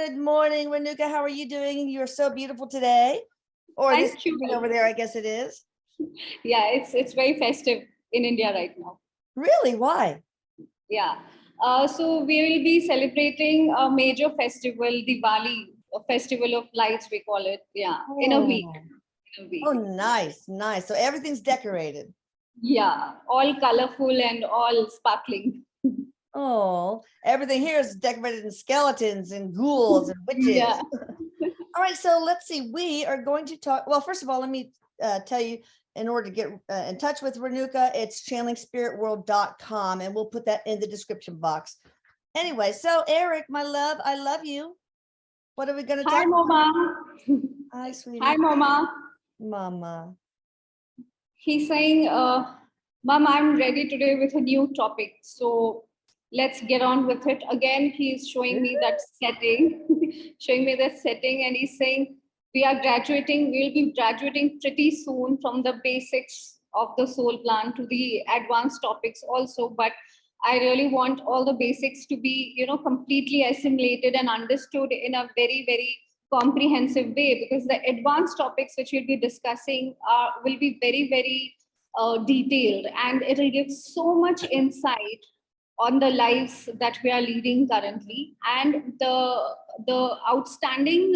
Good morning, Renuka. How are you doing? You're so beautiful today. Or this Thank you. evening over there, I guess it is. Yeah, it's very festive in India right now. Really? Why? Yeah. So we will be celebrating a major festival, Diwali, a festival of lights, we call it. Yeah, in a week. Oh, In a week. oh, nice, nice. So everything's decorated. Yeah, all colorful and all sparkling. Oh, everything here is decorated in skeletons and ghouls and witches. Yeah. All right, so let's see. We are going to talk. Well, first of all, let me tell you, in order to get in touch with Renuka, it's channelingspiritworld.com, and we'll put that in the description box. Anyway, so Erik, my love, I love you. What are we going to talk Hi, Mama. Hi, sweetie. Hi, Mama. Mama. He's saying, Mom, I'm ready today with a new topic. So let's get on with it. Again, he's showing me that setting, and he's saying, we'll be graduating pretty soon from the basics of the soul plan to the advanced topics also. But I really want all the basics to be, completely assimilated and understood in a very, very comprehensive way, because the advanced topics which we'll be discussing will be very, very detailed, and it'll give so much insight on the lives that we are leading currently. And the outstanding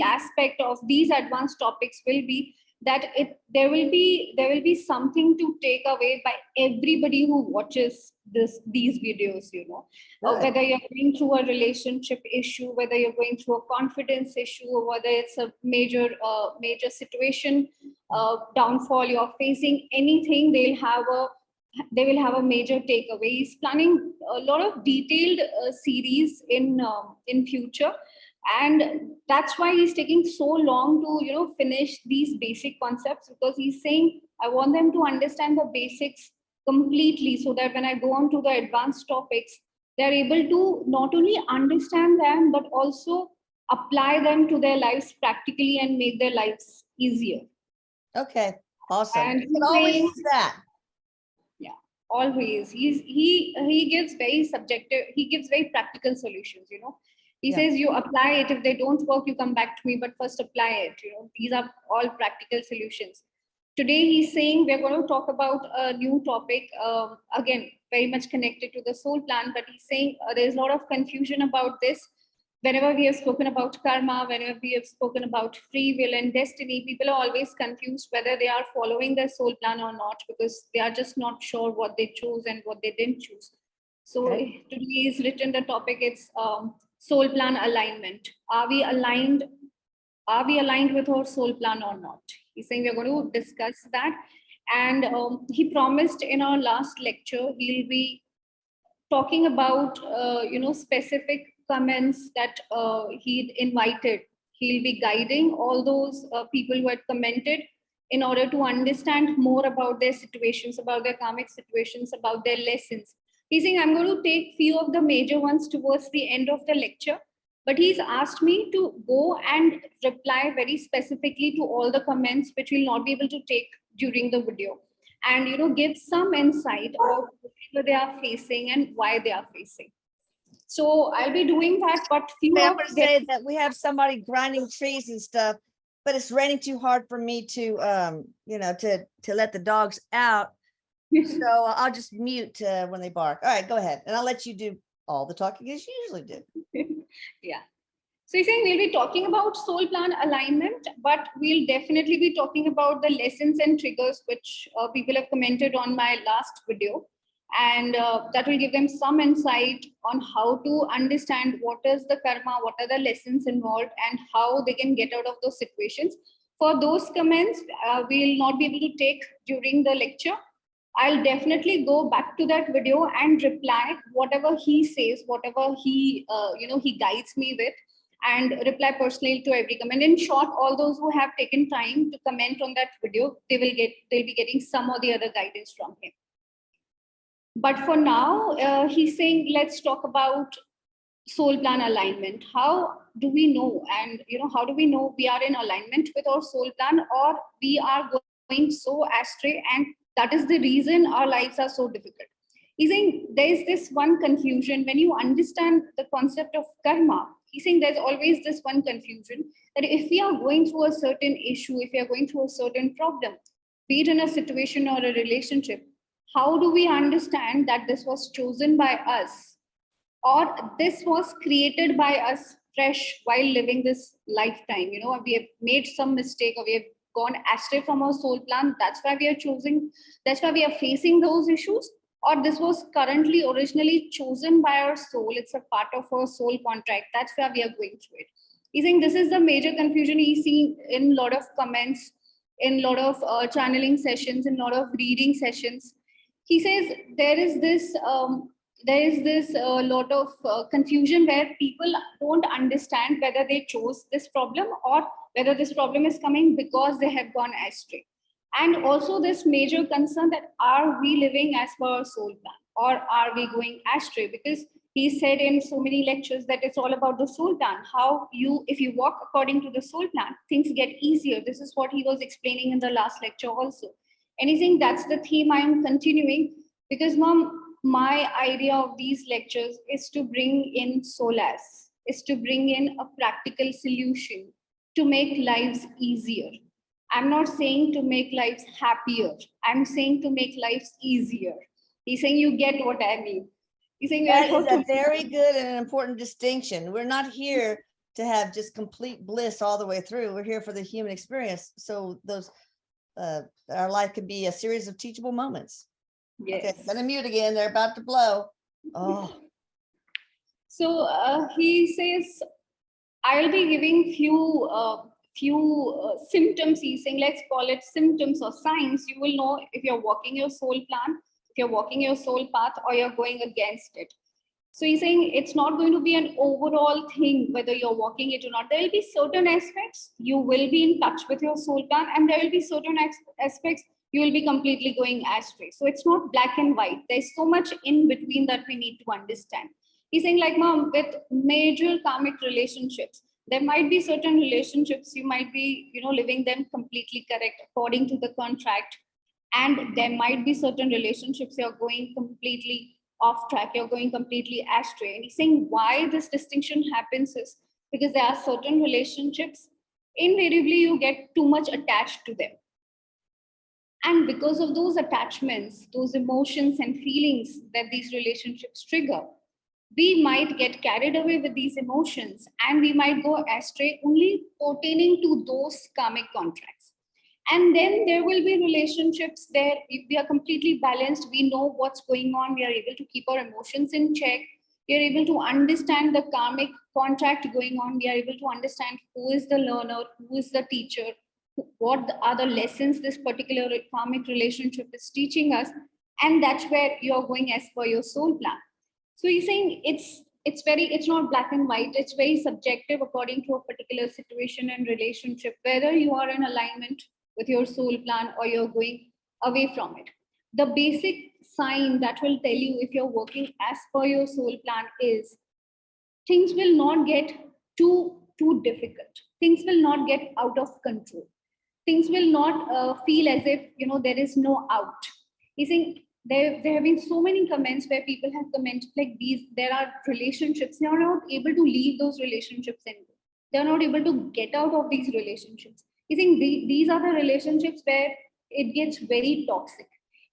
aspect of these advanced topics will be that there will be something to take away by everybody who watches these videos. Whether you're going through a relationship issue, whether you're going through a confidence issue, or whether it's a major situation downfall you're facing, anything, they will have a major takeaway. He's planning a lot of detailed series in future, and that's why he's taking so long to finish these basic concepts, because he's saying, I want them to understand the basics completely, so that when I go on to the advanced topics, they're able to not only understand them but also apply them to their lives practically and make their lives easier. Okay, awesome. And You can always use that. Always. He gives very subjective, he gives very practical solutions. He says, you apply it. If they don't work, you come back to me, but first apply it. These are all practical solutions. Today he's saying we're going to talk about a new topic, again very much connected to the soul plan, but he's saying there's a lot of confusion about this. Whenever we have spoken about karma, whenever we have spoken about free will and destiny, people are always confused whether they are following their soul plan or not, because they are just not sure what they chose and what they didn't choose. So today he's written the topic, it's soul plan alignment. Are we aligned with our soul plan or not? He's saying we're going to discuss that. And he promised in our last lecture he'll be talking about specific comments that he'd invited. He'll be guiding all those people who had commented in order to understand more about their situations, about their karmic situations, about their lessons. He's saying, I'm going to take few of the major ones towards the end of the lecture, but he's asked me to go and reply very specifically to all the comments which we'll not be able to take during the video, and give some insight about what they are facing and why they are facing. So I'll be doing that, but I'm going to say that we have somebody grinding trees and stuff, but it's raining too hard for me to to let the dogs out. So I'll just mute when they bark. All right, go ahead, and I'll let you do all the talking as you usually do. Yeah. So he's saying we'll be talking about soul plan alignment, but we'll definitely be talking about the lessons and triggers which people have commented on my last video. And that will give them some insight on how to understand what is the karma, what are the lessons involved, and how they can get out of those situations. For those comments, we'll not be able to take during the lecture. I'll definitely go back to that video and reply whatever he says, whatever he guides me with, and reply personally to every comment. In short, all those who have taken time to comment on that video, they'll be getting some or the other guidance from him. But for now, he's saying, let's talk about soul plan alignment. How do we know? And how do we know we are in alignment with our soul plan, or we are going so astray, and that is the reason our lives are so difficult? He's saying there is this one confusion when you understand the concept of karma. He's saying there's always this one confusion that if we are going through a certain issue, if we are going through a certain problem, be it in a situation or a relationship, how do we understand that this was chosen by us or this was created by us fresh while living this lifetime? You know, we have made some mistake or we have gone astray from our soul plan. That's why we are choosing, that's why we are facing those issues. Or this was currently originally chosen by our soul. It's a part of our soul contract. That's why we are going through it. He's saying this is the major confusion he's seeing in a lot of comments, in a lot of channeling sessions, in a lot of reading sessions. He says there is this lot of confusion where people don't understand whether they chose this problem or whether this problem is coming because they have gone astray. And also this major concern that are we living as per our soul plan or are we going astray? Because he said in so many lectures that it's all about the soul plan. How you, if you walk according to the soul plan, things get easier. This is what he was explaining in the last lecture also. And he's saying that's the theme I am continuing because, Mom, my idea of these lectures is to bring in solace, is to bring in a practical solution to make lives easier. I'm not saying to make lives happier. I'm saying to make lives easier. He's saying you get what I mean. He's saying That is a very good and an important distinction. We're not here to have just complete bliss all the way through. We're here for the human experience. So those our life could be a series of teachable moments. Yes. Okay, I'm gonna mute again. They're about to blow. Oh. So he says, I'll be giving few symptoms. He's saying, let's call it symptoms or signs. You will know if you're walking your soul plan, if you're walking your soul path, or you're going against it. So he's saying it's not going to be an overall thing, whether you're walking it or not. There will be certain aspects you will be in touch with your soul plan, and there will be certain aspects you will be completely going astray. So it's not black and white. There's so much in between that we need to understand. He's saying, like, Mom, with major karmic relationships, there might be certain relationships you might be, you know, living them completely correct according to the contract, and there might be certain relationships you're going completely off track, you're going completely astray. And he's saying why this distinction happens is because there are certain relationships, invariably you get too much attached to them. And because of those attachments, those emotions and feelings that these relationships trigger, we might get carried away with these emotions and we might go astray only pertaining to those karmic contracts. And then there will be relationships where if we are completely balanced, we know what's going on, we are able to keep our emotions in check, we are able to understand the karmic contract going on, we are able to understand who is the learner, who is the teacher, what are the lessons this particular karmic relationship is teaching us. And that's where you're going as per your soul plan. So he's saying it's not black and white, it's very subjective according to a particular situation and relationship, whether you are in alignment with your soul plan or you're going away from it. The basic sign that will tell you if you're working as per your soul plan is things will not get too difficult. Things will not get out of control. Things will not feel as if, you know, there is no out. He's saying there have been so many comments where people have commented like these, there are relationships, they are not able to leave those relationships anymore. They're not able to get out of these relationships. You think these are the relationships where it gets very toxic.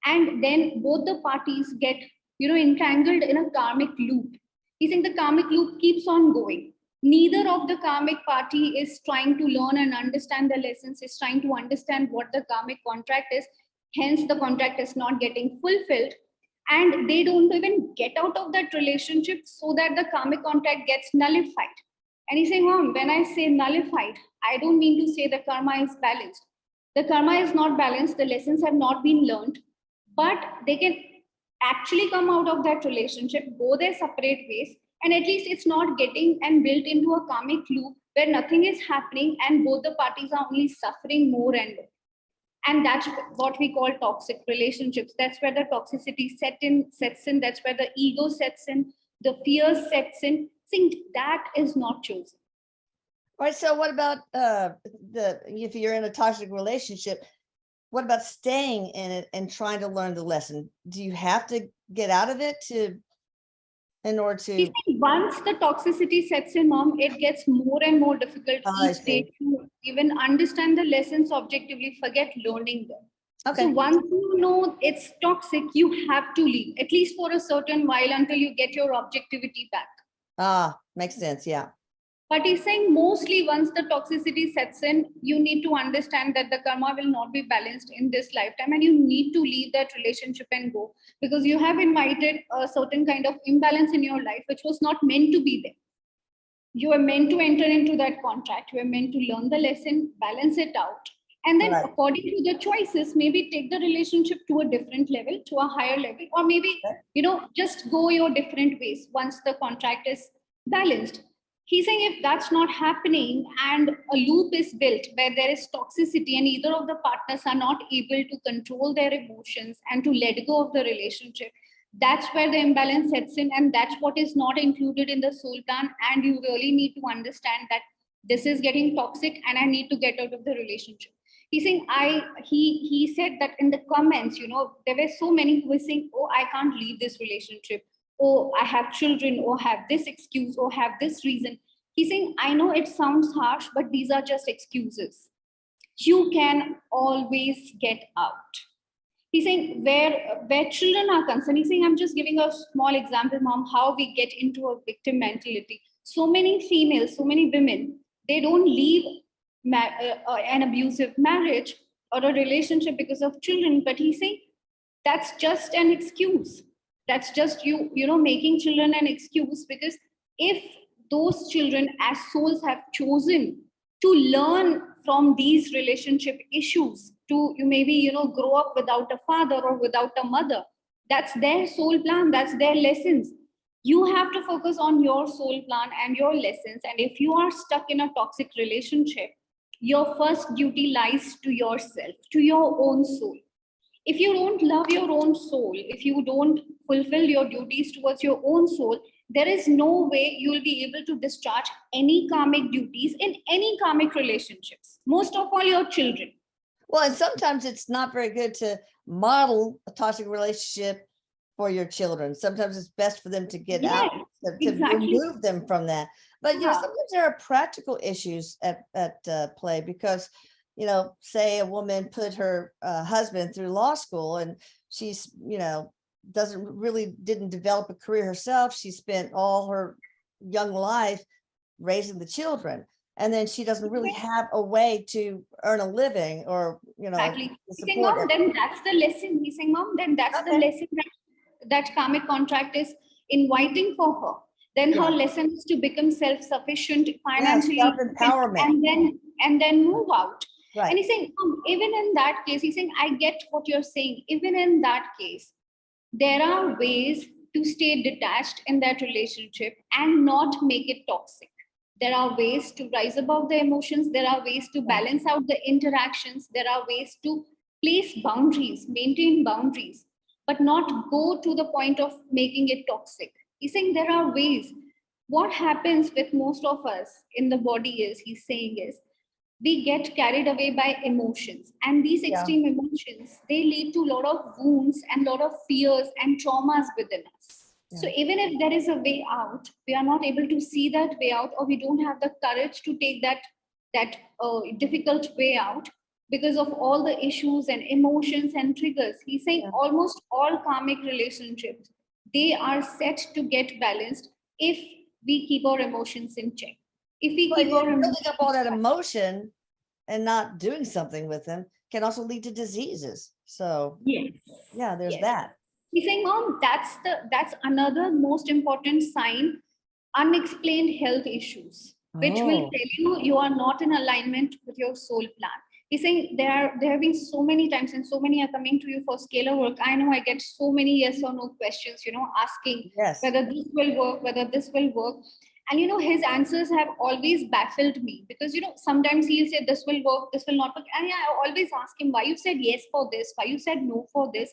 And then both the parties get, you know, entangled in a karmic loop. You think the karmic loop keeps on going. Neither of the karmic party is trying to learn and understand the lessons, is trying to understand what the karmic contract is. Hence, the contract is not getting fulfilled. And they don't even get out of that relationship so that the karmic contract gets nullified. And he's saying, Mom, when I say nullified, I don't mean to say the karma is balanced. The karma is not balanced. The lessons have not been learned, but they can actually come out of that relationship, go their separate ways, and at least it's not getting and built into a karmic loop where nothing is happening and both the parties are only suffering more and more. And that's what we call toxic relationships. That's where the toxicity sets in. That's where the ego sets in, the fear sets in. Think that is not chosen. All right. So what about if you're in a toxic relationship, what about staying in it and trying to learn the lesson? Do you have to get out of it to in order He's to, saying once the toxicity sets in, mom, it gets more and more difficult I each day see. to even understand the lessons objectively, forget learning them. So Okay. once you know it's toxic, you have to leave, at least for a certain while until you get your objectivity back. Makes sense. Yeah. But he's saying mostly once the toxicity sets in, you need to understand that the karma will not be balanced in this lifetime and you need to leave that relationship and go, because you have invited a certain kind of imbalance in your life which was not meant to be there. You are meant to enter into that contract. You are meant to learn the lesson, balance it out. And then Right. according to the choices, maybe take the relationship to a different level, to a higher level, or maybe, just go your different ways once the contract is balanced. He's saying if that's not happening and a loop is built where there is toxicity and either of the partners are not able to control their emotions and to let go of the relationship, that's where the imbalance sets in, and that's what is not included in the soul plan. And you really need to understand that this is getting toxic and I need to get out of the relationship. He's saying he said that in the comments, there were so many who were saying, oh, I can't leave this relationship, oh, I have children, or have this excuse, or have this reason. He's saying, I know it sounds harsh, but these are just excuses. You can always get out. He's saying where children are concerned, he's saying, I'm just giving a small example, mom, how we get into a victim mentality. So many females, so many women, they don't leave an abusive marriage or a relationship because of children. But he's saying that's just an excuse. That's just making children an excuse, because if those children as souls have chosen to learn from these relationship issues, to maybe grow up without a father or without a mother, that's their soul plan, that's their lessons. You have to focus on your soul plan and your lessons. And if you are stuck in a toxic relationship, your first duty lies to yourself, to your own soul. If you don't love your own soul, if you don't fulfill your duties towards your own soul, there is no way you will be able to discharge any karmic duties in any karmic relationships, most of all your children. Well, and sometimes it's not very good to model a toxic relationship for your children. Sometimes it's best for them to get out, to remove them from that. But sometimes there are practical issues at play, because say a woman put her husband through law school, and she's didn't develop a career herself. She spent all her young life raising the children, and then she doesn't really have a way to earn a living, or Exactly. He's saying, support mom, her. then that's the lesson. He's saying, mom, then that's the lesson that karmic contract is inviting for her. Then her lesson is to become self-sufficient financially, self-empowerment, and then move out. Right. And he's saying, even in that case, he's saying, I get what you're saying. Even in that case, there are ways to stay detached in that relationship and not make it toxic. There are ways to rise above the emotions. There are ways to balance out the interactions. There are ways to place boundaries, maintain boundaries, but not go to the point of making it toxic. He's saying there are ways. What happens with most of us in the body is, he's saying, is we get carried away by emotions, and these extreme emotions, they lead to a lot of wounds and a lot of fears and traumas within us. So even if there is a way out, we are not able to see that way out, or we don't have the courage to take that difficult way out because of all the issues and emotions and triggers. He's saying almost all karmic relationships, they are set to get balanced if we keep our emotions in check. If we keep our building up all that emotion and not doing something with them can also lead to diseases. So there's that. He's saying, mom, that's another most important sign, unexplained health issues, which will tell you are not in alignment with your soul plan. He's saying there have been so many times, and so many are coming to you for scalar work. I know I get so many yes or no questions, asking whether this will work, whether this will work. And his answers have always baffled me, because sometimes he'll say this will work, this will not work. And I always ask him, why you said yes for this, why you said no for this.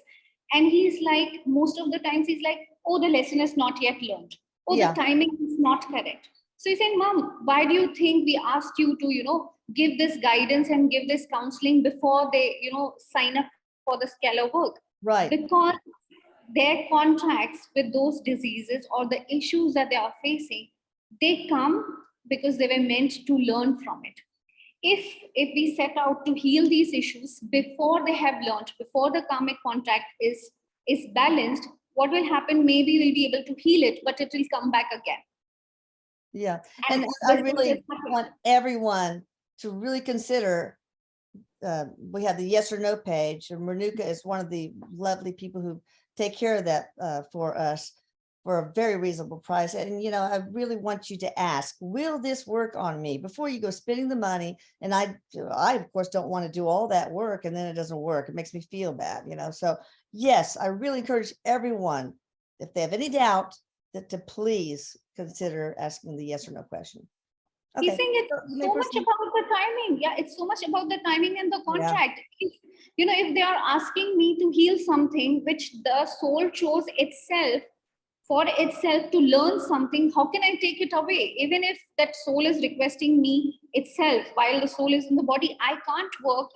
And he's like, most of the times he's like, oh, the lesson is not yet learned. Oh, the timing is not correct. So he's saying, mom, why do you think we asked you to, give this guidance and give this counseling before they, sign up for the scalar work? Right. Because their contracts with those diseases or the issues that they are facing, they come because they were meant to learn from it. If we set out to heal these issues before they have learned, before the karmic contract is balanced, what will happen? Maybe we'll be able to heal it, but it will come back again. Yeah. And And I this is really what happens. want everyone to really consider, we have the yes or no page, and Renuka is one of the lovely people who take care of that for us for a very reasonable price. And, you know, I really want you to ask, will this work on me before you go spending the money? And I of course, don't want to do all that work and then it doesn't work. It makes me feel bad, you know? So yes, I really encourage everyone, if they have any doubt, that to please consider asking the yes or no question. He's Okay. saying it's So you may so much proceed. about the timing. Yeah, it's so much about the timing and the Yeah. contract. If, you know, if they are asking me to heal something which the soul chose itself for itself to learn something, how can I take it away? Even if that soul is requesting me itself while the soul is in the body, I can't work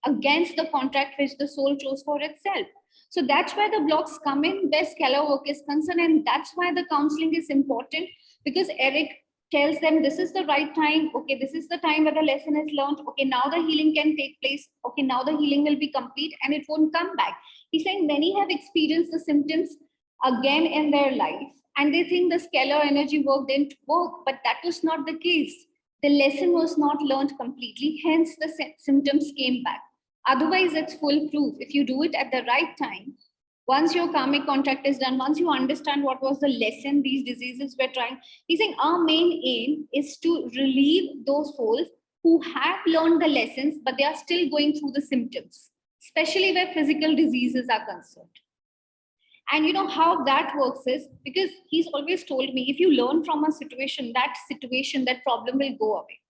against the contract which the soul chose for itself. So that's where the blocks come in, where scalar work is concerned. And that's why the counseling is important, because Erik tells them this is the right time. Okay, this is the time where the lesson is learned. Okay, now the healing can take place. Okay, now the healing will be complete and it won't come back. He's saying many have experienced the symptoms again in their life and they think the scalar energy work didn't work, but that was not the case. The lesson was not learned completely, hence the symptoms came back. Otherwise, it's foolproof. If you do it at the right time, once your karmic contract is done, once you understand what was the lesson these diseases were trying, he's saying our main aim is to relieve those souls who have learned the lessons, but they are still going through the symptoms, especially where physical diseases are concerned. And you know how that works is because he's always told me, if you learn from a situation, that problem will go away.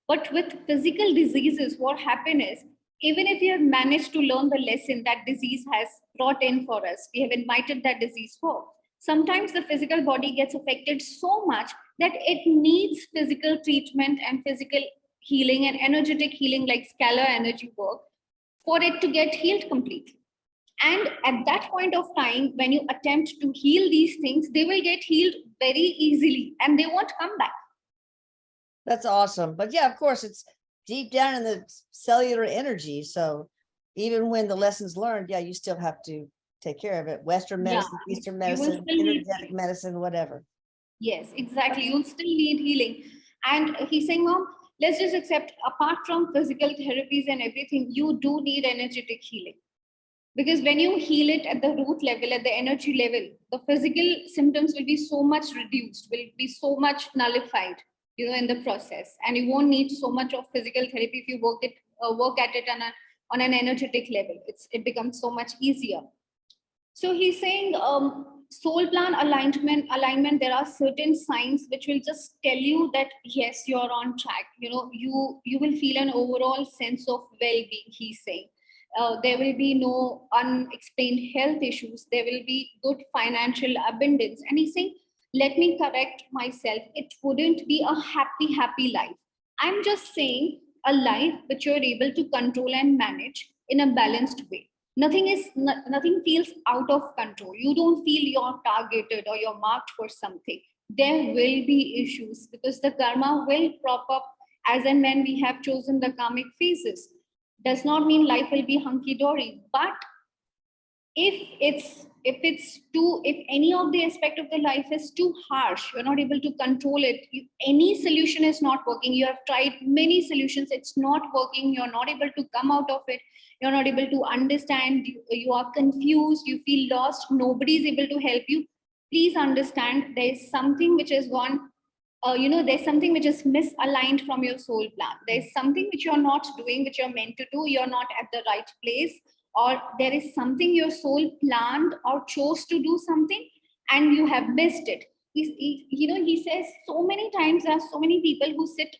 But with physical diseases, what happens is, even if we have managed to learn the lesson that disease has brought in for us, we have invited that disease for, sometimes the physical body gets affected so much that it needs physical treatment and physical healing and energetic healing like scalar energy work for it to get healed completely. And at that point of time, when you attempt to heal these things, they will get healed very easily and they won't come back. That's awesome. But yeah, of course, it's deep down in the cellular energy. So even when the lessons learned, yeah, you still have to take care of it. Western medicine, Eastern You will medicine, still need energetic medicine, whatever. Yes, exactly. You'll still need healing. And he's saying, Mom, let's just accept, apart from physical therapies and everything, you do need energetic healing. Because when you heal it at the root level, at the energy level, the physical symptoms will be so much reduced, will be so much nullified, you know, in the process. And you won't need so much of physical therapy if you work at it on an energetic level. It becomes so much easier. So he's saying soul plan alignment, there are certain signs which will just tell you that yes, you're on track. You know, you will feel an overall sense of well-being, he's saying. There will be no unexplained health issues. There will be good financial abundance. And he's saying, let me correct myself. It wouldn't be a happy life. I'm just saying a life which you're able to control and manage in a balanced way. Nothing feels out of control. You don't feel you're targeted or you're marked for something. There will be issues because the karma will prop up as and when we have chosen the karmic phases. Does not mean life will be hunky-dory, but if any of the aspect of the life is too harsh, you're not able to control it, any solution is not working, you have tried many solutions, it's not working, you're not able to come out of it, you're not able to understand, you are confused, you feel lost, nobody is able to help you, please understand there is something which has gone, there's something which is misaligned from your soul plan. There's something which you're not doing, which you're meant to do. You're not at the right place, or there is something your soul planned or chose to do something, and you have missed it. He says so many times there are so many people who sit,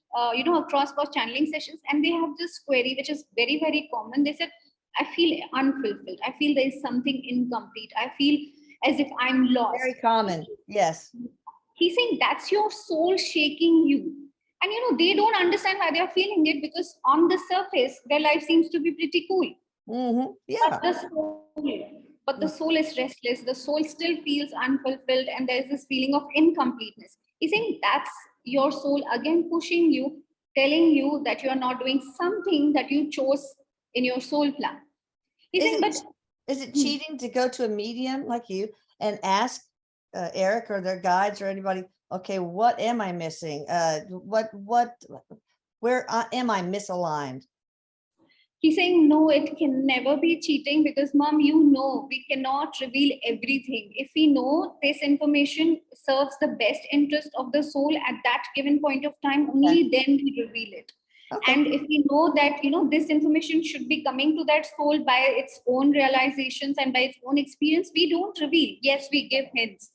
across for channeling sessions, and they have this query, which is very, very common. They said, I feel unfulfilled. I feel there is something incomplete. I feel as if I'm lost. Very common. Yes. He's saying that's your soul shaking you. And they don't understand why they're feeling it, because on the surface, their life seems to be pretty cool. Yeah. But the soul, but the soul is restless. The soul still feels unfulfilled, and there's this feeling of incompleteness. He's saying that's your soul again pushing you, telling you that you are not doing something that you chose in your soul plan. He's saying, but is it cheating to go to a medium like you and ask Erik or their guides or anybody, okay, what am I missing? Where am I misaligned? he's saying, no, it can never be cheating because, mom, you know, we cannot reveal everything. If we know this information serves the best interest of the soul at that given point of time, only then we reveal it. Okay. And if we know that, this information should be coming to that soul by its own realizations and by its own experience, we don't reveal. Yes, we give hints.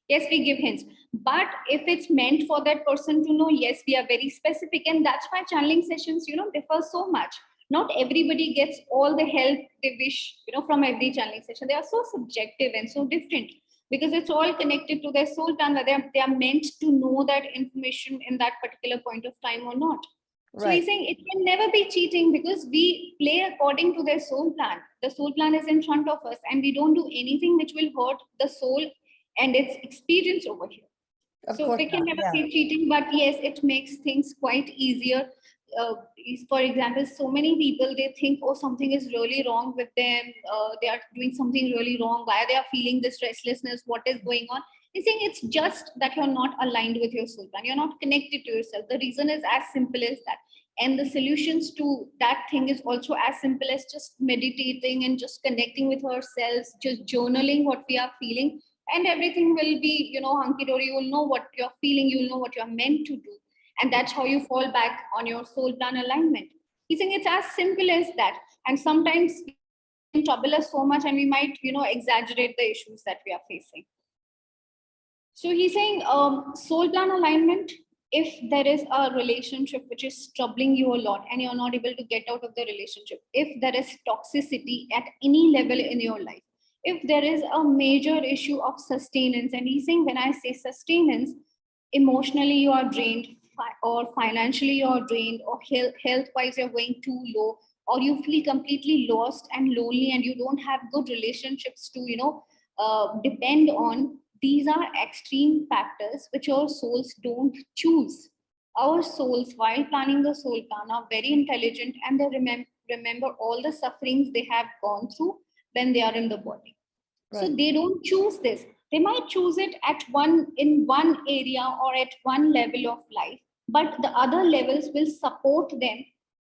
Yes, we give hints. But if it's meant for that person to know, yes, we are very specific. And that's why channeling sessions, differ so much. Not everybody gets all the help they wish, from every channeling session. They are so subjective and so different because it's all connected to their soul plan, whether they are meant to know that information in that particular point of time or not. So he's saying it can never be cheating because we play according to their soul plan. The soul plan is in front of us and we don't do anything which will hurt the soul and its experience over here. So we can never be cheating, but yes, it makes things quite easier. For example, so many people, they think, oh, something is really wrong with them. They are doing something really wrong. Why they are feeling this restlessness? What is going on? He's saying it's just that you're not aligned with your soul plan. You're not connected to yourself. The reason is as simple as that. And the solutions to that thing is also as simple as just meditating and just connecting with ourselves, just journaling what we are feeling, and everything will be, hunky-dory. You will know what you're feeling. You will know what you're meant to do. And that's how you fall back on your soul plan alignment. He's saying it's as simple as that. And sometimes it trouble us so much and we might, exaggerate the issues that we are facing. So he's saying soul plan alignment, if there is a relationship which is troubling you a lot and you're not able to get out of the relationship, if there is toxicity at any level in your life, if there is a major issue of sustenance, and he's saying when I say sustenance, emotionally you are drained, or financially you're drained, or health wise you're going too low, or you feel completely lost and lonely and you don't have good relationships to depend on. These are extreme factors which our souls don't choose. Our souls, while planning the soul plan, are very intelligent and they remember all the sufferings they have gone through when they are in the body. So they don't choose this. They might choose it in one area or at one level of life, but the other levels will support them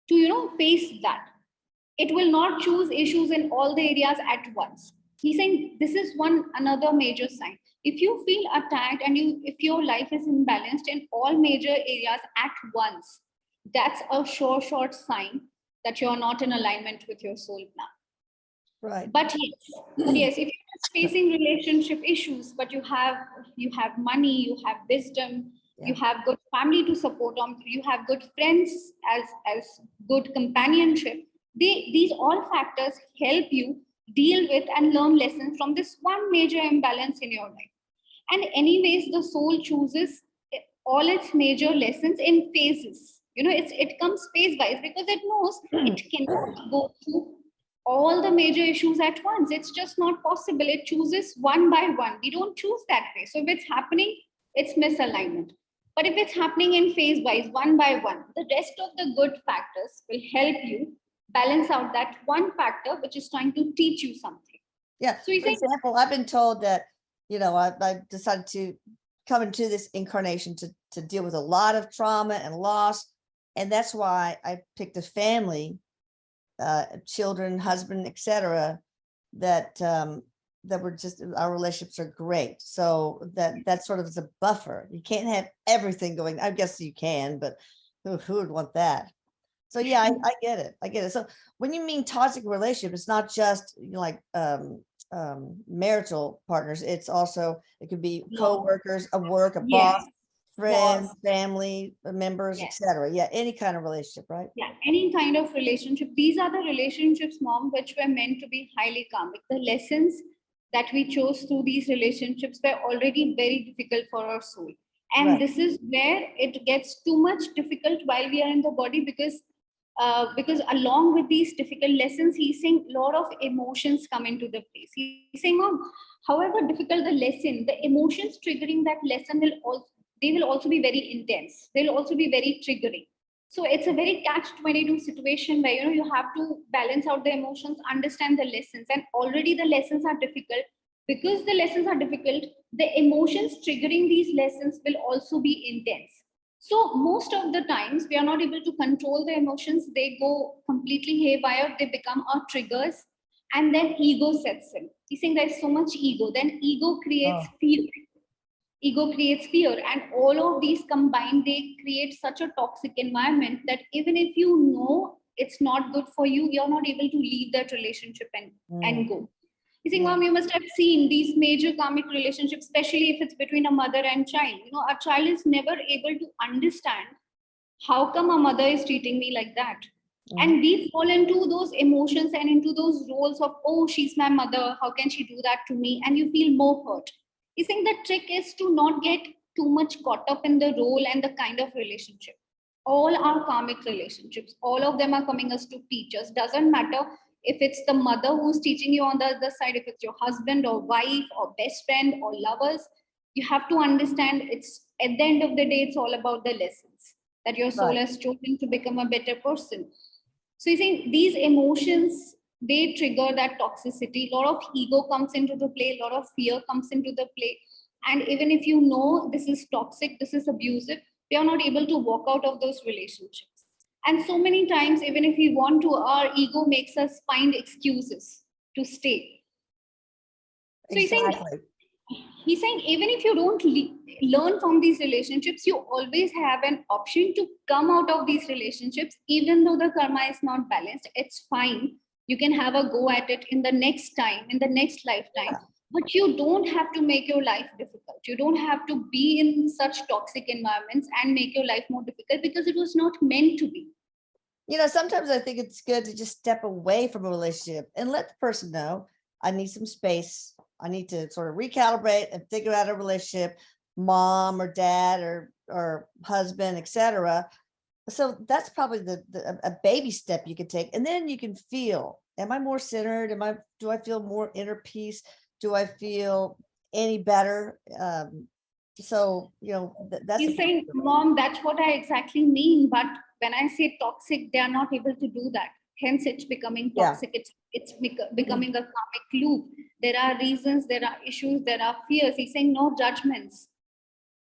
to face that. It will not choose issues in all the areas at once. He's saying this is another major sign. If you feel attacked and if your life is imbalanced in all major areas at once, that's a short sign that you're not in alignment with your soul plan. Right. But yes, if you're just facing relationship issues, but you have money, you have wisdom, you have good family to support on, you have good friends as good companionship, these all factors help you deal with and learn lessons from this one major imbalance in your life. And anyways, the soul chooses all its major lessons in phases. It comes phase wise because it knows it cannot go through all the major issues at once. It's just not possible. It chooses one by one. We don't choose that way. So if it's happening, it's misalignment. But if it's happening in phase wise, one by one, the rest of the good factors will help you balance out that one factor which is trying to teach you something. Yeah. So for example, I've been told that, I decided to come into this incarnation to deal with a lot of trauma and loss. And that's why I picked a family, children, husband, etc., that were just, our relationships are great. So that sort of is a buffer. You can't have everything going. I guess you can, but who would want that? So yeah, I get it. So when you mean toxic relationship, it's not just marital partners. It's also, it could be co-workers, a work, a boss, friends, family members, etc. Yeah, any kind of relationship, right? Yeah, any kind of relationship. These are the relationships, mom, which were meant to be highly karmic. The lessons that we chose through these relationships were already very difficult for our soul. And this is where it gets too much difficult while we are in the body, because because along with these difficult lessons, he's saying a lot of emotions come into the place. He's saying, Mom, however difficult the lesson, the emotions triggering that lesson will also be very intense. They'll also be very triggering. So it's a very catch-22 situation where you have to balance out the emotions, understand the lessons, and already the lessons are difficult. Because the lessons are difficult, the emotions triggering these lessons will also be intense. So most of the times we are not able to control the emotions. They go completely haywire. They become our triggers, and then ego sets in. He's saying there's so much ego. Then ego creates fear. Ego creates fear, and all of these combined, they create such a toxic environment that even if you know it's not good for you, you're not able to leave that relationship and go. You think, Mom, you must have seen these major karmic relationships, especially if it's between a mother and child. A child is never able to understand how come a mother is treating me like that. And we fall into those emotions and into those roles of, oh, she's my mother, how can she do that to me? And you feel more hurt. You think the trick is to not get too much caught up in the role and the kind of relationship. All our karmic relationships, all of them are coming us to teach us. Doesn't matter if it's the mother who's teaching you on the other side, if it's your husband or wife or best friend or lovers, you have to understand it's at the end of the day, it's all about the lessons that your soul has chosen to become a better person. So you think these emotions, they trigger that toxicity. A lot of ego comes into the play, a lot of fear comes into the play. And even if you know this is toxic, this is abusive, we are not able to walk out of those relationships. And so many times, even if we want to, our ego makes us find excuses to stay. So he's saying even if you don't learn from these relationships, you always have an option to come out of these relationships. Even though the karma is not balanced, it's fine. You can have a go at it in the next time, in the next lifetime. But you don't have to make your life difficult. You don't have to be in such toxic environments and make your life more difficult, because it was not meant to be. Sometimes I think it's good to just step away from a relationship and let the person know, I need some space. I need to sort of recalibrate and figure out a relationship, mom or dad or husband, etc. So that's probably a baby step you could take. And then you can feel, am I more centered? Do I feel more inner peace? Do I feel any better? So, that's He's saying, Mom, that's what I exactly mean. But when I say toxic, they are not able to do that. Hence, it's becoming toxic. It's becoming a karmic loop. There are reasons, there are issues, there are fears. He's saying no judgments.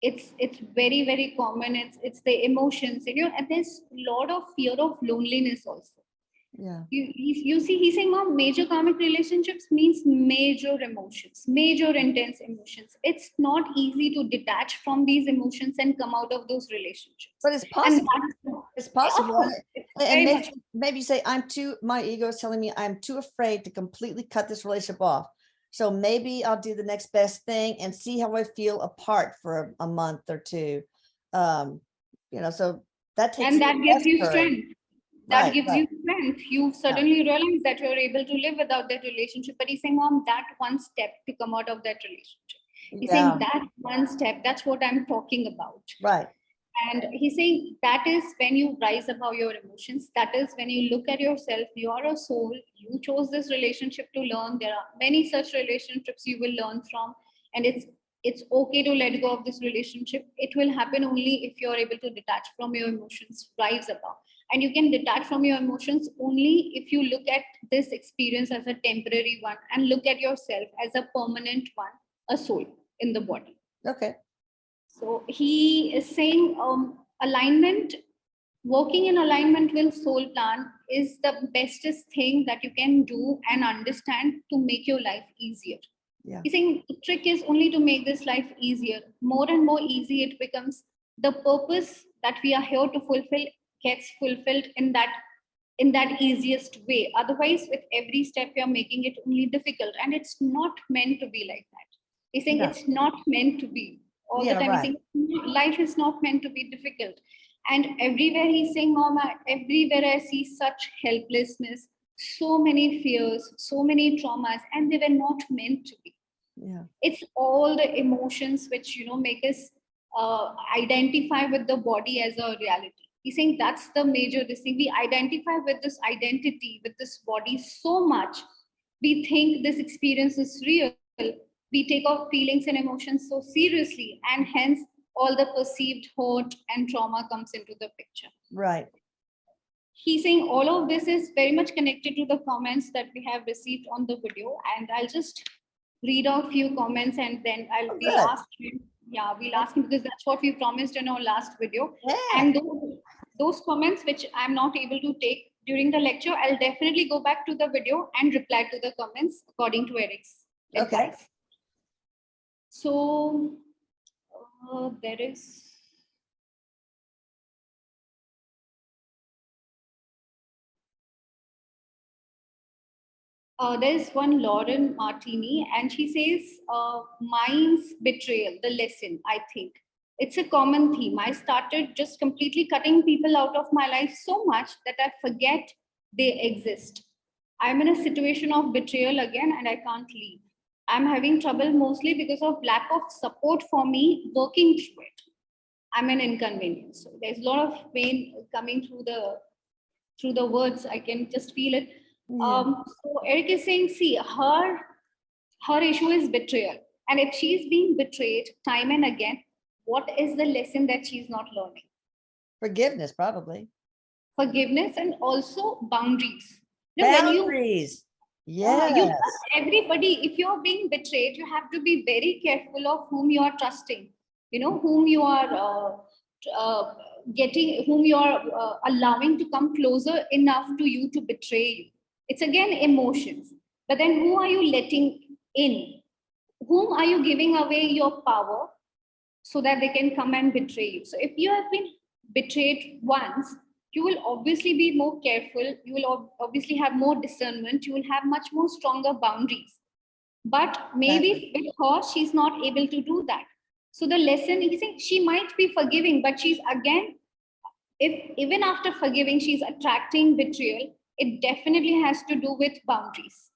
It's very, very common. It's the emotions, and there's a lot of fear of loneliness also. You see, he's saying, Mom, major karmic relationships means major emotions, major intense emotions. It's not easy to detach from these emotions and come out of those relationships. But it's possible. It's possible. And maybe you say, my ego is telling me I'm too afraid to completely cut this relationship off. So maybe I'll do the next best thing and see how I feel apart for a month or two. So that takes, and that gives you strength. That gives you you strength. You suddenly realize that you're able to live without that relationship. But he's saying, Mom, that one step to come out of that relationship. He's saying that one step, that's what I'm talking about. Right. And he's saying that is when you rise above your emotions. That is when you look at yourself. You are a soul. You chose this relationship to learn. There are many such relationships you will learn from. And it's okay to let go of this relationship. It will happen only if you're able to detach from your emotions, rise above. And you can detach from your emotions only if you look at this experience as a temporary one and look at yourself as a permanent one, a soul in the body. Okay. So he is saying alignment, working in alignment with soul plan is the bestest thing that you can do and understand to make your life easier. He's saying the trick is only to make this life easier. More and more easy it becomes. The purpose that we are here to fulfill gets fulfilled in that easiest way. Otherwise, with every step you're making it only difficult, and it's not meant to be like that. He's saying it's not meant to be. All the time he's saying life is not meant to be difficult. And everywhere he's saying, Mom, everywhere I see such helplessness, so many fears, so many traumas, and they were not meant to be. It's all the emotions which make us identify with the body as a reality. He's saying that's the major this thing. We identify with this identity, with this body so much. We think this experience is real. We take our feelings and emotions so seriously, and hence all the perceived hurt and trauma comes into the picture. Right. He's saying all of this is very much connected to the comments that we have received on the video. And I'll just read out a few comments and then we'll ask him. Yeah, we'll ask him because that's what we promised in our last video. Yeah. And those comments which I'm not able to take during the lecture, I'll definitely go back to the video and reply to the comments according to Erik's advice. So there is. There's one Lauren Martini, and she says, mind's betrayal, the lesson, I think. It's a common theme. I started just completely cutting people out of my life so much that I forget they exist. I'm in a situation of betrayal again, and I can't leave. I'm having trouble mostly because of lack of support for me working through it. I'm an inconvenience. So there's a lot of pain coming through the words. I can just feel it. Yeah. So Erik is saying, see, her issue is betrayal. And if she's being betrayed time and again, what is the lesson that she's not learning? Forgiveness, probably. Forgiveness and also boundaries. Boundaries. You trust everybody. If you're being betrayed, you have to be very careful of whom you are trusting, whom you are whom you are allowing to come closer enough to you to betray you. It's again emotions. But then who are you letting in? Whom are you giving away your power so that they can come and betray you? So if you have been betrayed once, you will obviously be more careful. You will obviously have more discernment. You will have much more stronger boundaries. But maybe with her, she's not able to do that. So the lesson is she might be forgiving, but she's again, if even after forgiving, she's attracting betrayal, it definitely has to do with boundaries.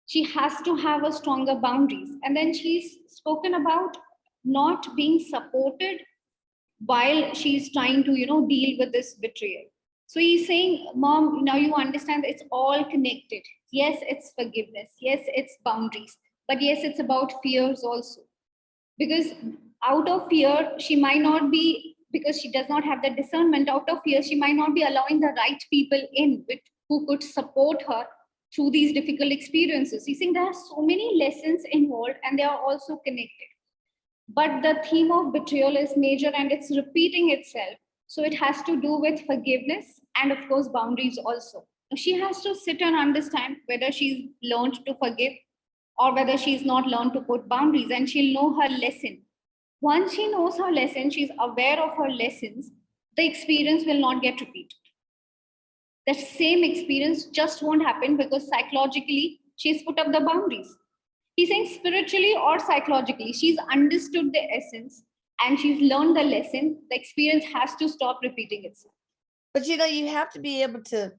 She has to have a stronger boundaries. And then she's spoken about not being supported while she's trying to, deal with this betrayal. So he's saying, Mom, now you understand that it's all connected. Yes, it's forgiveness. Yes, it's boundaries. But yes, it's about fears also. Because out of fear, she might not be, because she does not have the discernment, out of fear, she might not be allowing the right people in who could support her through these difficult experiences. You think there are so many lessons involved and they are also connected. But the theme of betrayal is major and it's repeating itself. So it has to do with forgiveness and of course boundaries also. She has to sit and understand whether she's learned to forgive or whether she's not learned to put boundaries, and she'll know her lesson. Once she knows her lesson, she's aware of her lessons, the experience will not get repeated. The same experience just won't happen because psychologically she's put up the boundaries. He's saying spiritually or psychologically, she's understood the essence and she's learned the lesson. The experience has to stop repeating itself. But you have to be able to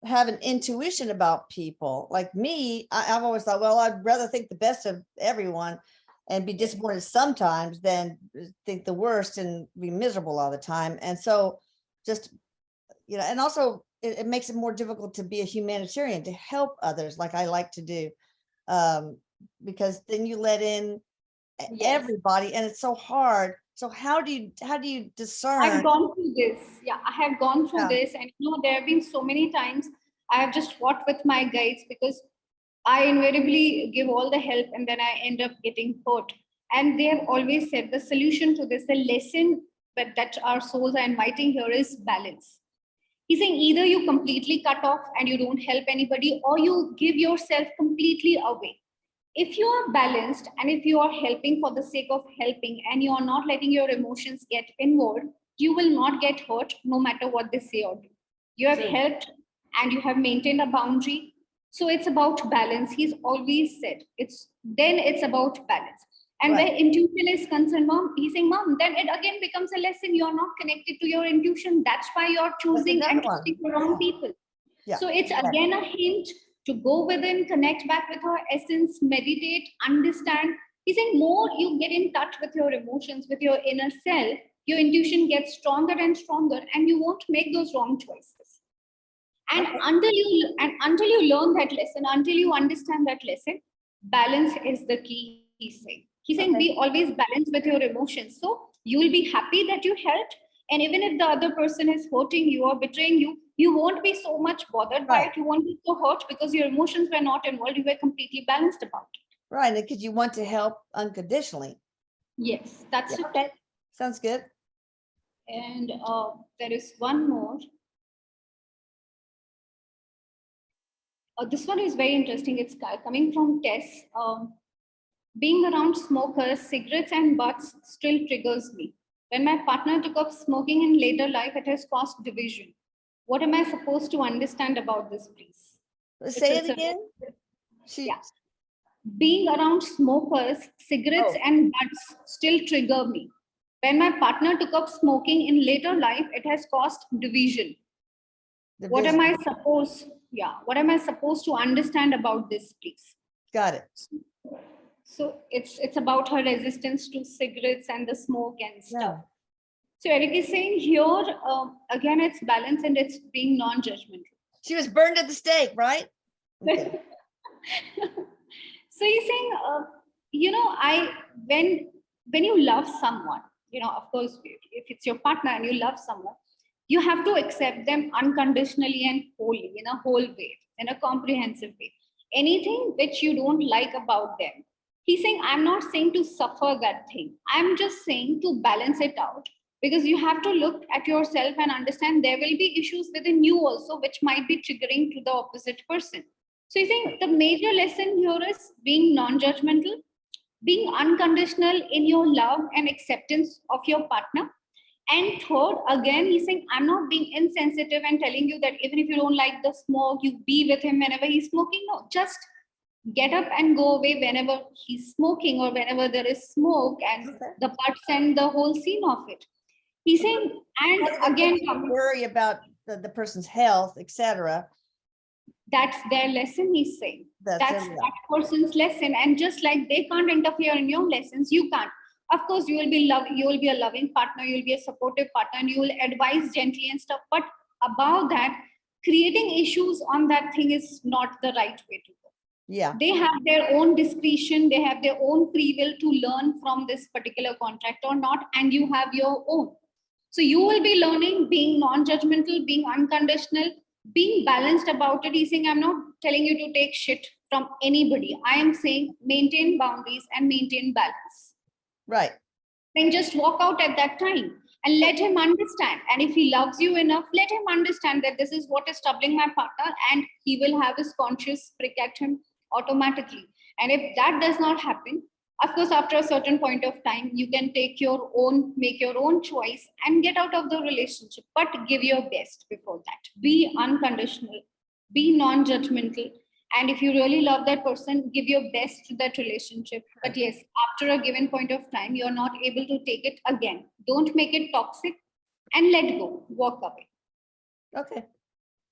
have an intuition about people. Like me, I've always thought, well, I'd rather think the best of everyone and be disappointed sometimes than think the worst and be miserable all the time. And so just, and also it makes it more difficult to be a humanitarian, to help others like I like to do. Because then you let in everybody and it's so hard. So how do you discern? I've gone through this. Yeah, I have gone through this, and there have been so many times I have just fought with my guides because I invariably give all the help and then I end up getting hurt. And they have always said the solution to this, the lesson that our souls are inviting here is balance. He's saying either you completely cut off and you don't help anybody, or you give yourself completely away. If you are balanced and if you are helping for the sake of helping and you are not letting your emotions get involved, you will not get hurt no matter what they say or do. You have helped and you have maintained a boundary. So it's about balance. He's always said it's about balance. And where intuition is concerned, Mom, he's saying, Mom, then it again becomes a lesson. You're not connected to your intuition. That's why you're choosing and trusting the wrong people. Yeah. So it's again a hint to go within, connect back with our essence, meditate, understand. He's saying more you get in touch with your emotions, with your inner self, your intuition gets stronger and stronger, and you won't make those wrong choices. And Okay. until you learn that lesson, until you understand that lesson, balance is the key, he's saying. He's saying Okay. be always balanced with your emotions. So you will be happy that you helped. And even if the other person is hurting you or betraying you, you won't be so much bothered by Right. it. You won't be so hurt because your emotions were not involved. You were completely balanced about it. Right. Because you want to help unconditionally. Yes, that's Yeah, it. okay. Sounds good. And there is one more. This one is very interesting. It's coming from Tess. Being around smokers, cigarettes, and butts still triggers me. When my partner took up smoking in later life, it has caused division. What am I supposed to understand about this, please? Say It's it again. yeah. Being around smokers, cigarettes, Oh. and butts still trigger me. When my partner took up smoking in later life, it has caused division. What am I supposed? Yeah. What am I supposed to understand about this, please? Got it. So it's about her resistance to cigarettes and the smoke and stuff. Yeah. So Erik is saying here, again, it's balance and it's being non-judgmental. She was burned at the stake, right? Okay. So he's saying, when you love someone, of course, if it's your partner and you love someone, you have to accept them unconditionally and wholly, in a whole way, in a comprehensive way. Anything which you don't like about them, he's saying, I'm not saying to suffer that thing. I'm just saying to balance it out, because you have to look at yourself and understand there will be issues within you also, which might be triggering to the opposite person. So he's saying the major lesson here is being non-judgmental, being unconditional in your love and acceptance of your partner. And third, again, he's saying, I'm not being insensitive and telling you that even if you don't like the smoke, you be with him whenever he's smoking. No, just get up and go away whenever he's smoking or whenever there is smoke and the butts and the whole scene of it. He's saying, and again, worry about the person's health, etc. That's their lesson, he's saying. That's it. that person's lesson. And just like they can't interfere in your lessons, you can't. Of course, you will be a loving partner, you'll be a supportive partner, and you will advise gently and stuff. But about that, creating issues on that thing is not the right way to go. Yeah. They have their own discretion, they have their own free will to learn from this particular contract or not, and you have your own. So you will be learning being non-judgmental, being unconditional, being balanced about it. He's saying, I'm not telling you to take shit from anybody. I am saying maintain boundaries and maintain balance. Right. Then just walk out at that time and let him understand. And if he loves you enough, let him understand that this is what is troubling my partner, and he will have his conscience prick at him automatically. And if that does not happen, of course, after a certain point of time, you can make your own choice and get out of the relationship, but give your best before that. Be unconditional, be non-judgmental. And if you really love that person, give your best to that relationship. But yes, after a given point of time, you're not able to take it again. Don't make it toxic and let go, walk away. Okay.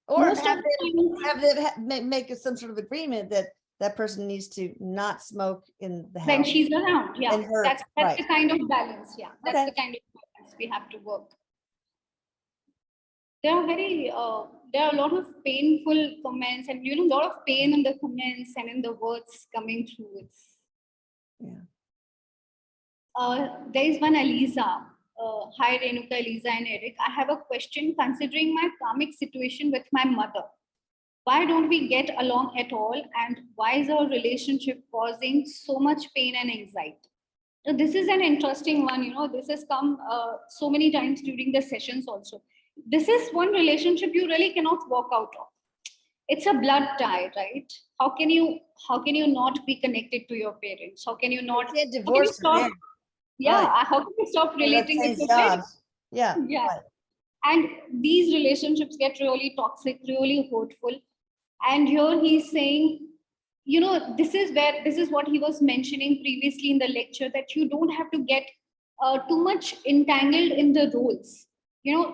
Or make some sort of agreement that person needs to not smoke in the house. When she's around, yeah. That's right. the kind of balance, yeah. That's the kind of balance we have to work. There are a lot of painful comments, and a lot of pain in the comments and in the words coming through. There is one Aliza. Hi Renuka, Aliza and Erik. I have a question. Considering my karmic situation with my mother, why don't we get along at all, and why is our relationship causing so much pain and anxiety? So this is an interesting one. This has come so many times during the sessions also. This is one relationship you really cannot walk out of. It's a blood tie, right? How can you not be connected to your parents? How can you not divorce them? Yeah, right. How can you stop relating with your parents? Yeah. Right. And these relationships get really toxic, really hurtful. And here he's saying, this is what he was mentioning previously in the lecture, that you don't have to get too much entangled in the roles.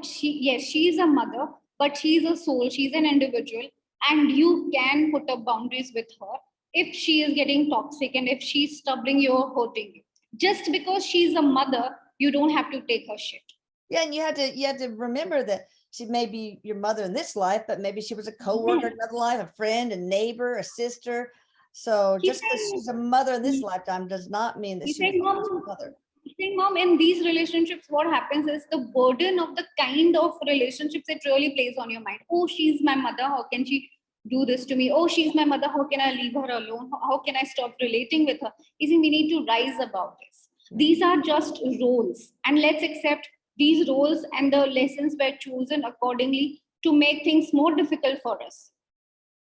She is a mother, but she's a soul, she's an individual, and you can put up boundaries with her if she is getting toxic and if she's troubling you or hurting you. Just because she's a mother, you don't have to take her shit. Yeah, and you had to remember that she may be your mother in this life, but maybe she was a coworker in another life, a friend, a neighbor, a sister. So He's just because saying, she's a mother in this lifetime does not mean that he's she was saying, always mom, a mother. he's saying, mom, in these relationships, what happens is the burden of the kind of relationships it really plays on your mind. Oh, she's my mother. How can she do this to me? Oh, she's my mother. How can I leave her alone? How can I stop relating with her? You see, we need to rise above this. These are just roles, and let's accept these roles, and the lessons were chosen accordingly to make things more difficult for us.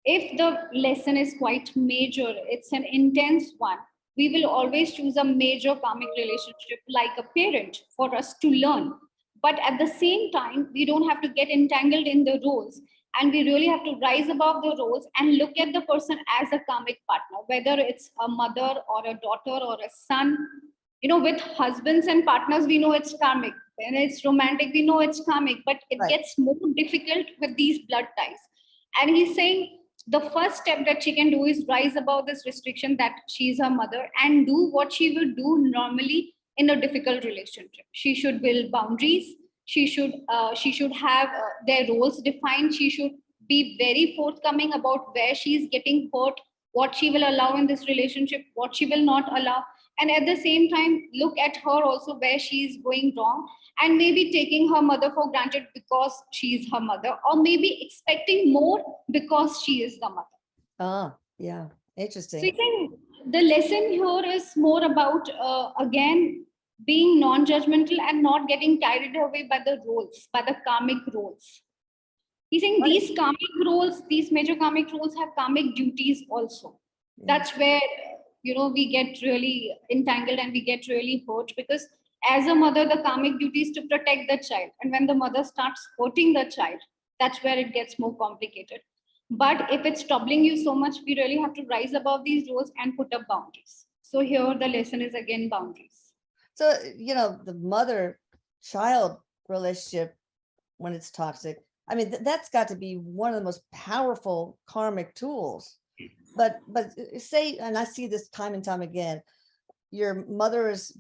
If the lesson is quite major, it's an intense one, we will always choose a major karmic relationship like a parent for us to learn. But at the same time, we don't have to get entangled in the roles, and we really have to rise above the roles and look at the person as a karmic partner, whether it's a mother or a daughter or a son. You know, with husbands and partners, we know it's karmic. When it's romantic, we know it's karmic, but it Right. gets more difficult with these blood ties. And he's saying the first step that she can do is rise above this restriction that she's her mother and do what she would do normally in a difficult relationship. She should build boundaries. She should have their roles defined. She should be very forthcoming about where she's getting hurt, what she will allow in this relationship, what she will not allow, and at the same time look at her also where she's going wrong, and maybe taking her mother for granted because she is her mother, or maybe expecting more because she is the mother. Ah, yeah. So I Interesting. think the lesson here is more about, again, being non-judgmental and not getting carried away by the roles, by the karmic roles. He's saying Right. these karmic roles, these major karmic roles have karmic duties also. Yeah. That's where, we get really entangled and we get really hurt, because as a mother, the karmic duty is to protect the child. And when the mother starts hurting the child, that's where it gets more complicated. But if it's troubling you so much, we really have to rise above these roles and put up boundaries. So here the lesson is again boundaries. So, the mother child relationship, when it's toxic, I mean, that's got to be one of the most powerful karmic tools. But say, and I see this time and time again, your mother is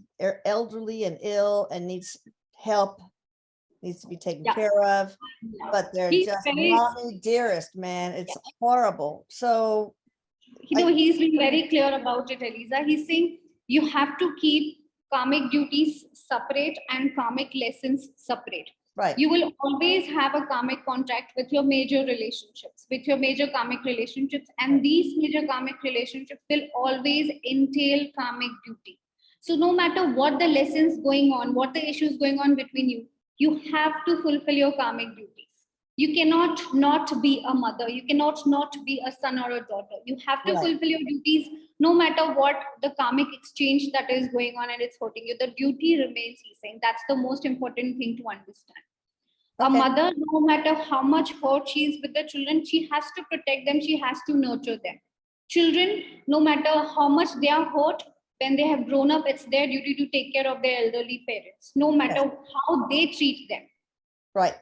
elderly and ill and needs help, needs to be taken Yeah. care of, but they're He's just very, mommy dearest, man. It's horrible. So he's been very clear about it, Eliza. He's saying you have to keep karmic duties separate and karmic lessons separate. right, You will always have a karmic contract with your major relationships, with your major karmic relationships, and right, these major karmic relationships will always entail karmic duty. So no matter what the lessons going on, what the issues going on between you, you have to fulfill your karmic duties. You cannot not be a mother. You cannot not be a son or a daughter. You have to right. fulfill your duties no matter what the karmic exchange that is going on and it's hurting you. The duty remains, he's saying. That's the most important thing to understand. A Okay. mother, no matter how much hurt she is with the children, she has to protect them, she has to nurture them. Children, no matter how much they are hurt, when they have grown up, it's their duty to take care of their elderly parents, no Yes. matter how they treat them. Right.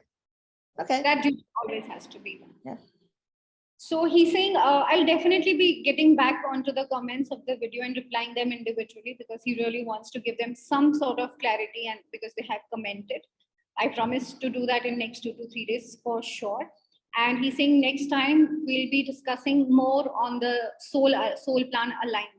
Okay. That duty always has to be done. Yeah. So he's saying, I'll definitely be getting back onto the comments of the video and replying them individually, because he really wants to give them some sort of clarity, and because they have commented. I promise to do that in next 2 to 3 days for sure. And he's saying next time we'll be discussing more on the soul plan alignment.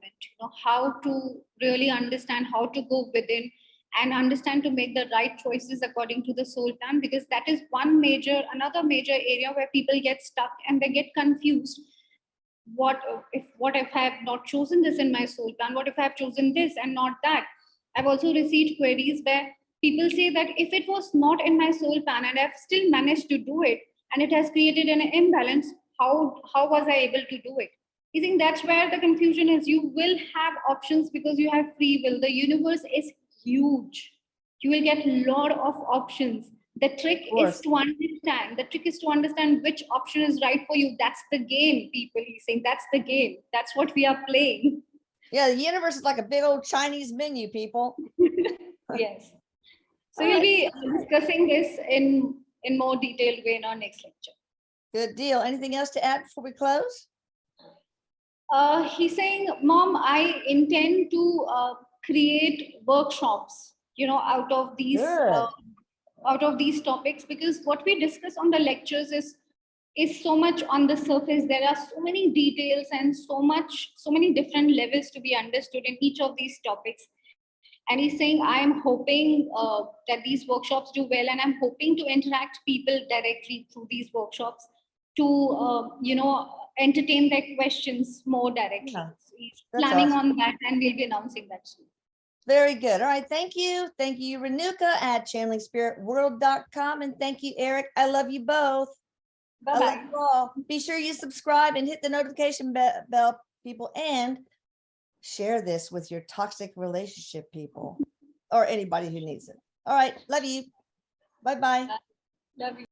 How to really understand how to go within and understand to make the right choices according to the soul plan, because that is another major area where people get stuck and they get confused. What if I have not chosen this in my soul plan? What if I have chosen this and not that? I've also received queries where people say that if it was not in my soul plan and I've still managed to do it and it has created an imbalance, how was I able to do it? I think that's where the confusion is. You will have options because you have free will. The universe is huge. You will get a lot of options. The trick is to understand. The trick is to understand which option is right for you. That's the game, people. He's saying that's the game. That's what we are playing. Yeah, the universe is like a big old Chinese menu, people. Yes. So All we'll right. be discussing this in more detailed way in our next lecture. Good deal. Anything else to add before we close? He's saying, Mom, I intend to create workshops, out of these Good. out of these topics, because what we discuss on the lectures is so much on the surface. There are so many details and so many different levels to be understood in each of these topics. And he's saying, I'm hoping that these workshops do well, and I'm hoping to interact people directly through these workshops to entertain their questions more directly. Yeah, So he's that's planning awesome. on that, and we'll be announcing that soon. Very good. All right. Thank you. Thank you, Renuka at channelingspiritworld.com. And thank you, Erik. I love you both. I love Bye-bye. you all. Be sure you subscribe and hit the notification bell, people, and share this with your toxic relationship people or anybody who needs it. All right. Love you. Bye-bye. Love you.